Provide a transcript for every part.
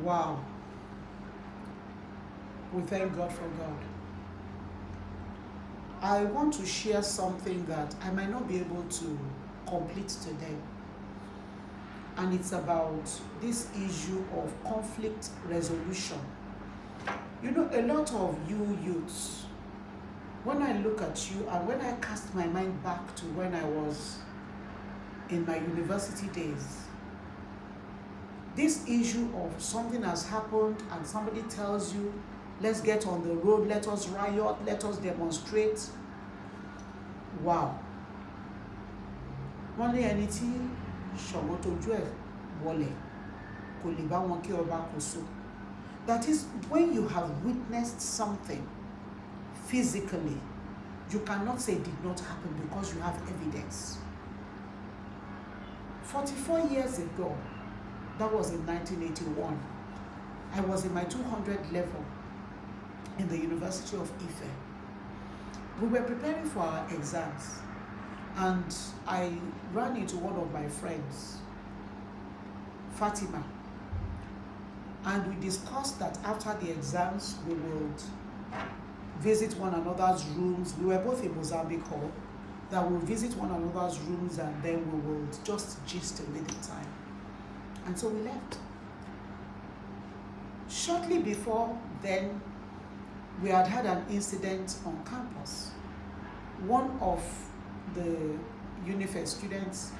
Wow. We thank God for God. I want to share something that I might not be able to complete today. And it's about this issue of conflict resolution. You know, a lot of you youths, when I look at you and when I cast my mind back to when I was in my university days, this issue of something has happened and somebody tells you, let's get on the road, let us riot, let us demonstrate. Wow. Wọ́n ní ẹni tí ṣọ̀wọ́ tójú ẹ̀ wọlẹ̀ kò lè bá wọn kí ọba kò so. That is, when you have witnessed something physically, you cannot say it did not happen because you have evidence. 44 years ago, that was in 1981, I was in my 200 level in the University of Ife. We were preparing for our exams and I ran into one of my friends, Fatima, and we discussed that after the exams we would visit one another's rooms. We were both in Mozambique, that we'll visit one another's rooms and then we will just gist away the time. And so we left. Shortly before then, we had had an incident on campus. One of the Unife students,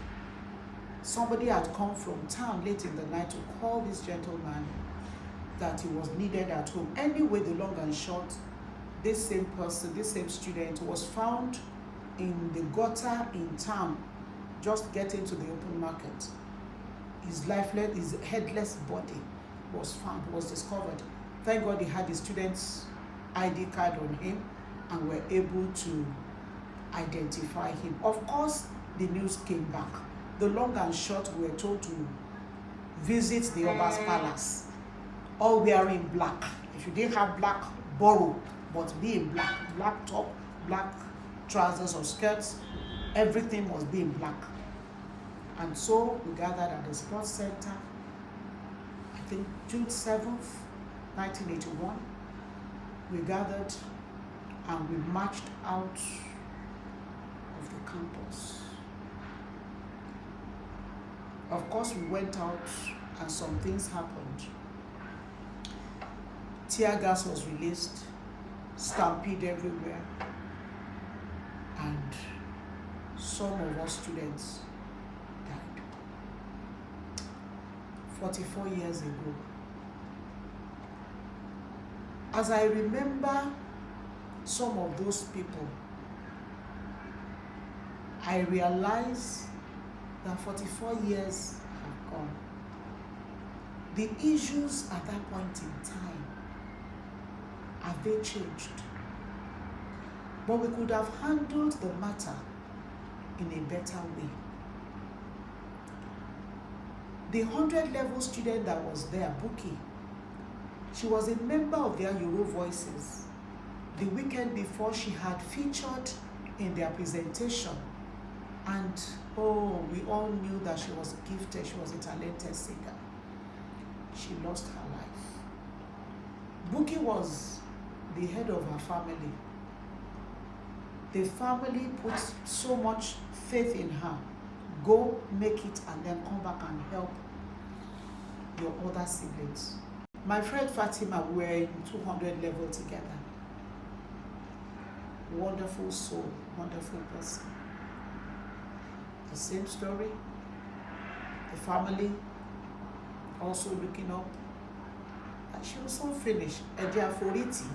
somebody had come from town late in the night to call this gentleman that he was needed at home. Anyway, the long and short, this same person, this same student was found in the gutter in town, just getting to the open market. His lifeless, his headless body was found, was discovered. Thank God he had the student's ID card on him and were able to identify him. Of course, the news came back. The long and short, we were told to visit the Oba's palace, all wearing black. If you didn't have black, borrow, but be in black. Black top, black trousers or skirts, everything must be in black. And so we gathered at the sports center, I think June 7th, 1981. We gathered and we marched out of the campus. Of course, we went out and some things happened. Tear gas was released, stampede everywhere, and some of us students died. 44 years ago. As I remember some of those people, I realize that 44 years have gone. The issues at that point in time, have they changed? But we could have handled the matter in a better way. The 100 level student that was there, Buki, she was a member of their Euro Voices. The weekend before, she had featured in their presentation. And oh, we all knew that she was gifted, she was a talented singer. She lost her life. Buki was the head of her family. The family put so much faith in her. Go, make it, and then come back and help your other siblings. My friend Fatima, we were in 200 level together. Wonderful soul, wonderful person. The same story. The family also looking up. And she was so finished. Edia Foriti,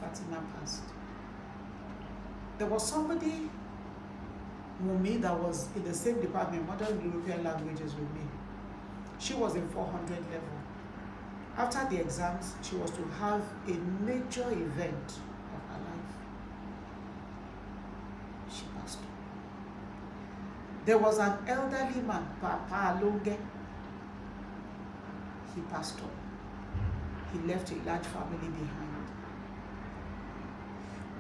Fatima passed. There was somebody, Mumi, that was in the same department, modern European languages with me. She was in 400 level. After the exams, she was to have a major event of her life. She passed on. There was an elderly man, Papa Alonge. He passed on. He left a large family behind.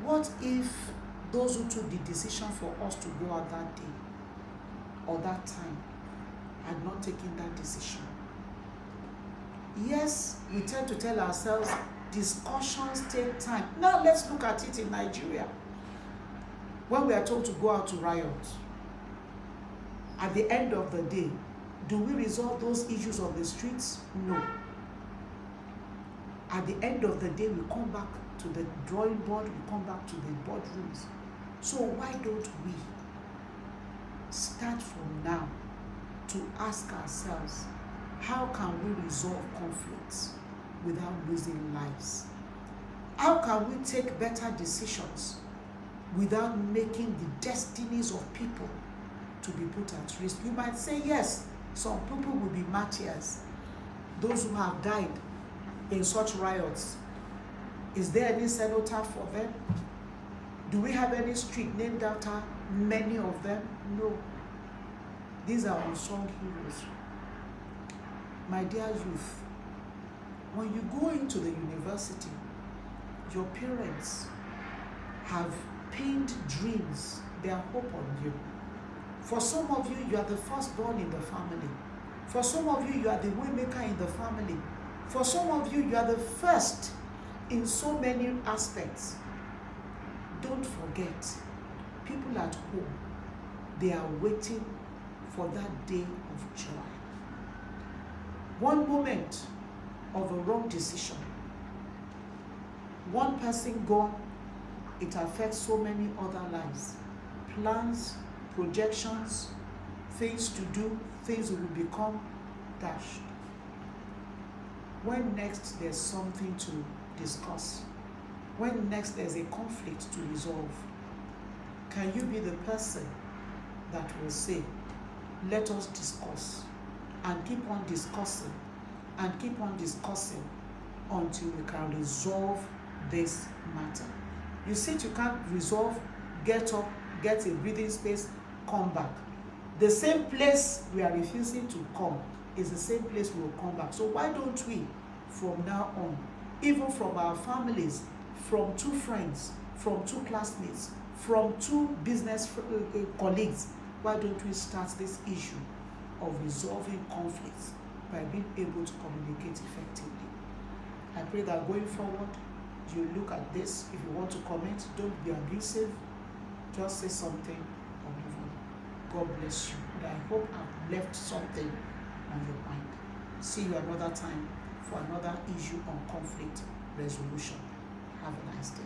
What if those who took the decision for us to go out that day or that time had not taken that decision? Yes, we tend to tell ourselves discussions take time. Now let's look at it in Nigeria. When we are told to go out to riot, at the end of the day, do we resolve those issues on the streets? No. At the end of the day, we come back to the drawing board, we come back to the boardrooms. So why don't we start from now to ask ourselves, how can we resolve conflicts without losing lives? How can we take better decisions without making the destinies of people to be put at risk? You might say, yes, some people will be martyrs, those who have died in such riots. Is there any cenotaph for them? Do we have any street named after many of them? No. These are unsung heroes. My dear youth, when you go into the university, your parents have pinned dreams, their hope on you. For some of you, you are the firstborn in the family. For some of you, you are the waymaker in the family. For some of you, you are the first in so many aspects. Don't forget, people at home, they are waiting for that day of joy. One moment of a wrong decision, one person gone, it affects so many other lives. Plans, projections, things to do, things will become dashed. When next there's something to discuss, when next there's a conflict to resolve, can you be the person that will say, let us discuss, and keep on discussing, and keep on discussing until we can resolve this matter? You see, you can't resolve, get up, get a breathing space, come back. The same place we are refusing to come is the same place we will come back. So why don't we, from now on, even from our families, from two friends, from two classmates, from two business colleagues, why don't we start this issue of resolving conflicts by being able to communicate effectively? I pray that going forward, you look at this. If you want to comment, don't be abusive. Just say something or move on. God bless you. And I hope I've left something on your mind. See you another time for another issue on conflict resolution. Have a nice day.